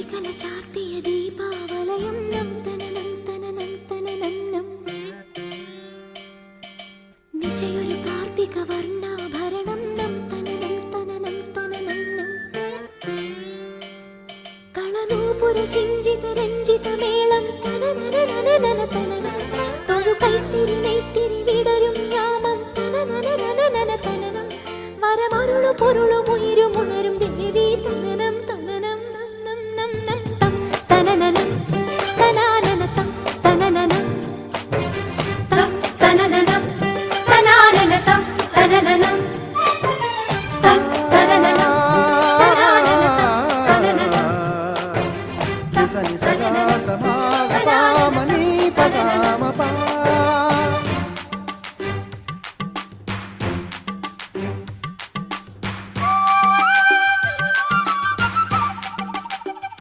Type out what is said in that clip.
ശശികല ചാർത്തിയ ദീപാവലയം നം തനനം തനനം തനനം നിശയൊരു കാർത്തിക വർണ്ണാഭരണം നം തനനം തനനം തനനം കളനൂപുര ശിഞ്ചിത രഞ്ജിത മേളം തനനനനനനന തനനം തൊഴു കൈത്തിരി നെയ്ത്തിരി വിടരും യാമം തനനനനനന തനനം വരമരുളു പൊരുളും ഉയരും ഉണരും ദേവി തനനം തനനം നം നം നം തം തനനനം തനാനന തം തനനനം തം തനനനം തനാനന തം തനനനം തം തനനനം തനാനന തം തനനനം